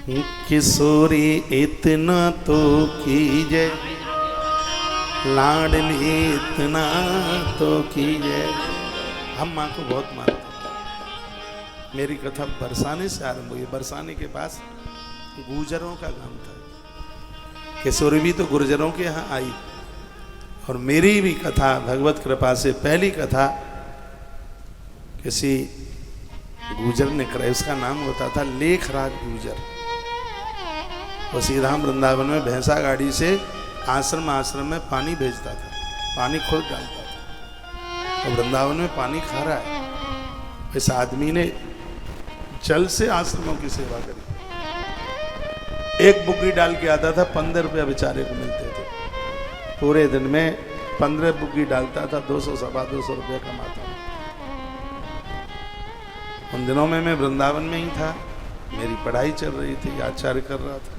किशोरी इतना तो कीजिए, लाडली इतना तो कीजिए। हम माँ को बहुत मानते हैं। मेरी कथा बरसाने से आरंभ हुई। बरसाने के पास गुर्जरों का गांव था। किशोरी भी तो गुर्जरों के यहाँ आई। और मेरी भी कथा भगवत कृपा से पहली कथा किसी गुर्जर ने कराई। उसका नाम होता था लेखराज गुर्जर। वो सीधा वृंदावन में भैंसा गाड़ी से आश्रम आश्रम में पानी भेजता था, पानी खुद डालता था। तो वृंदावन में पानी खा रहा है, इस आदमी ने जल से आश्रमों की सेवा करी। एक बुग्गी डाल के आता था, 15 रुपया बेचारे को मिलते थे। पूरे दिन में 15 बुग्गी डालता था, 200 सवा 200 रुपया कमाता था। उन दिनों में मैं वृंदावन में ही था, मेरी पढ़ाई चल रही थी, आचार्य कर रहा था।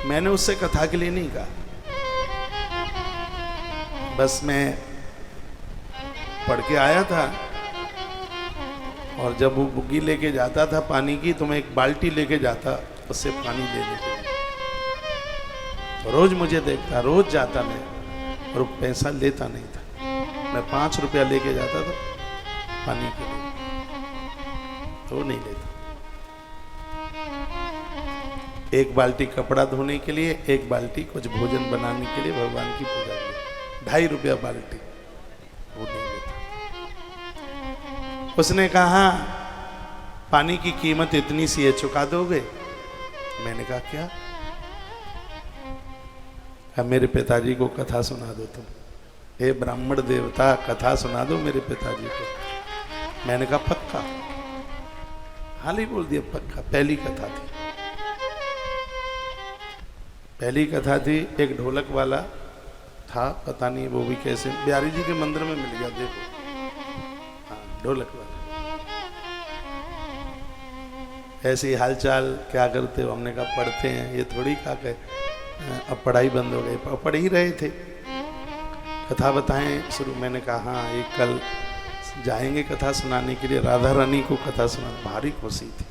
मैंने उससे कथा के लिए नहीं कहा, बस मैं पढ़ के आया था। और जब वो बुग्गी लेके जाता था पानी की, तो मैं एक बाल्टी लेके जाता उससे पानी लेने के लिए। तो रोज मुझे देखता, रोज जाता मैं, और पैसा लेता नहीं था। मैं 5 रुपया लेके जाता था पानी के लिए, तो वो नहीं लेता। एक बाल्टी कपड़ा धोने के लिए, एक बाल्टी कुछ भोजन बनाने के लिए, भगवान की पूजा के लिए, 2.5 रुपया बाल्टी, वो नहीं लेता। उसने कहा पानी की कीमत इतनी सी है, चुका दोगे? मैंने कहा क्या? अब मेरे पिताजी को कथा सुना दो तुम, हे ब्राह्मण देवता कथा सुना दो मेरे पिताजी को। मैंने कहा पक्का। हाल ही बोल दिया पक्का। पहली कथा थी, पहली कथा थी। एक ढोलक वाला था, पता नहीं वो भी कैसे बिहारी जी के मंदिर में मिल गया, देखो। हाँ, ढोलक वाला। ऐसे ही हालचाल क्या करते हो? हमने कहा पढ़ते हैं। ये थोड़ी कहा कि अब पढ़ाई बंद हो गई, पढ़ ही रहे थे। कथा बताएं शुरू। मैंने कहा हाँ, एक कल जाएंगे कथा सुनाने के लिए। राधा रानी को कथा सुना, भारी खुशी थी।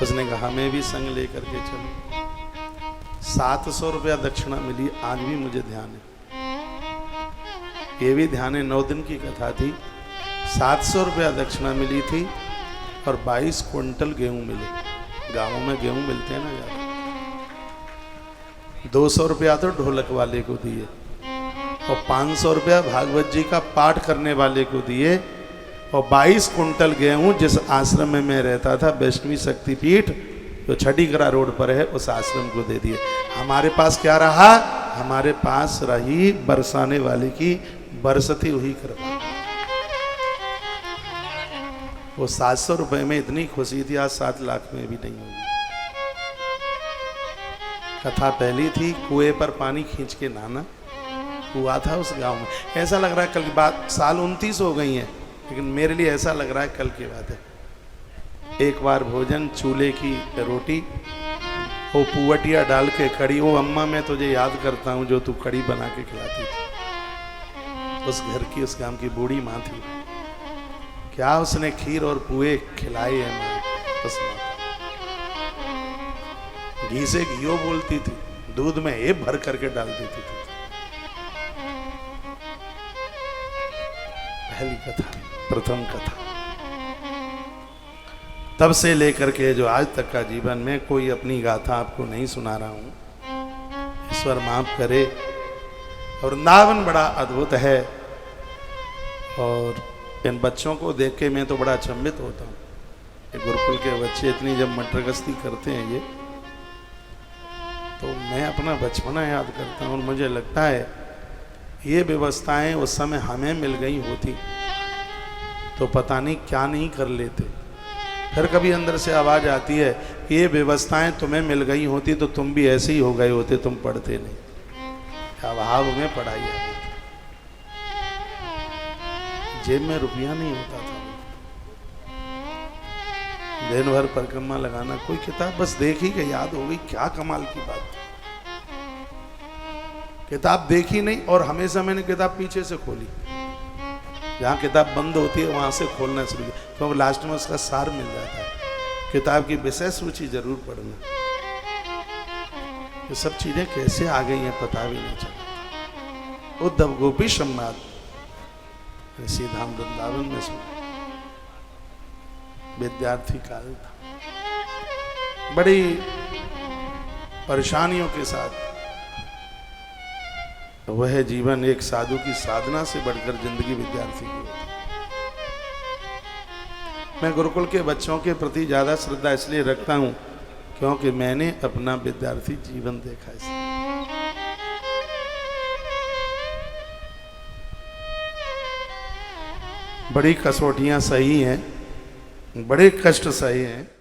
उसने कहा मैं भी संग लेकर के चलूं। 700 रुपया दक्षिणा मिली, आज भी मुझे ध्यान है। ये भी ध्यान है, 9 दिन की कथा थी। 700 रुपया दक्षिणा मिली थी और 22 क्विंटल गेहूं मिले। गाँवों में गेहूं मिलते हैं ना ज़्यादा। 200 रुपया तो ढोलक वाले को दिए और 500 रुपया भागवत जी का पाठ करने वाले को दिए। और 22 क्विंटल गेहूं जिस आश्रम में मैं रहता था, वैष्णवी शक्तिपीठ, जो छठीकरा रोड पर है, उस आश्रम को दे दिए। हमारे पास क्या रहा? हमारे पास रही बरसाने वाले की बरसती हुई कृपा। वो 700 रुपए में इतनी खुशी थी, आज 7 लाख में भी नहीं होगी। कथा पहली थी, कुएं पर पानी खींच के नहाना। कुआ था उस गांव में। ऐसा लग रहा है कल की बात, साल 29 हो गई है, लेकिन मेरे लिए ऐसा लग रहा है कल की बात है। एक बार भोजन, चूल्हे की रोटी, वो पुवटिया डाल के कड़ी। वो अम्मा मैं तुझे याद करता हूँ जो तू कड़ी बना के खिलाती थी। उस घर की, उस गांव की बूढ़ी माँ थी। क्या उसने खीर और पुए खिलाए हैं माँ उस माँ। घी से घियो बोलती थी, दूध में ये भर करके डाल देती थी। पहली कथा, प्रथम कथा। तब से लेकर के जो आज तक का जीवन में कोई अपनी गाथा आपको नहीं सुना रहा हूं। ईश्वर माफ करे। और वृंदावन बड़ा अद्भुत है। और इन बच्चों को देख के मैं तो बड़ा अचंभित होता हूँ। ये गुरुकुल के बच्चे इतनी जब मटर गश्ती करते हैं ये, तो मैं अपना बचपना याद करता हूँ। और मुझे लगता है ये व्यवस्थाएं उस समय हमें मिल गई होती तो पता नहीं क्या नहीं कर लेते। फिर कभी अंदर से आवाज़ आती है कि ये व्यवस्थाएं तुम्हें मिल गई होती तो तुम भी ऐसे ही हो गए होते, तुम पढ़ते नहीं। अभाव में पढ़ाई आ गई। जेब में रुपया नहीं होता था, दिन भर परिक्रमा लगाना। कोई किताब बस देखी कि याद हो गई, क्या कमाल की बात। किताब देखी नहीं, और हमेशा मैंने किताब पीछे से खोली। जहाँ किताब बंद होती है वहां से खोलना शुरू किया, क्योंकि लास्ट में उसका सार मिल जाता है। किताब की विषय सूची जरूर पढ़ना। ये सब चीजें कैसे आ गई हैं पता भी नहीं चला। उद्धव गोपी संवाद ऋषि धाम वृंदावन में सुना। विद्यार्थी काल था, बड़ी परेशानियों के साथ वह जीवन एक साधु की साधना से बढ़कर जिंदगी विद्यार्थी की होती। मैं गुरुकुल के बच्चों के प्रति ज्यादा श्रद्धा इसलिए रखता हूं क्योंकि मैंने अपना विद्यार्थी जीवन देखा है। बड़ी कसौटियां सही हैं, बड़े कष्ट सही हैं,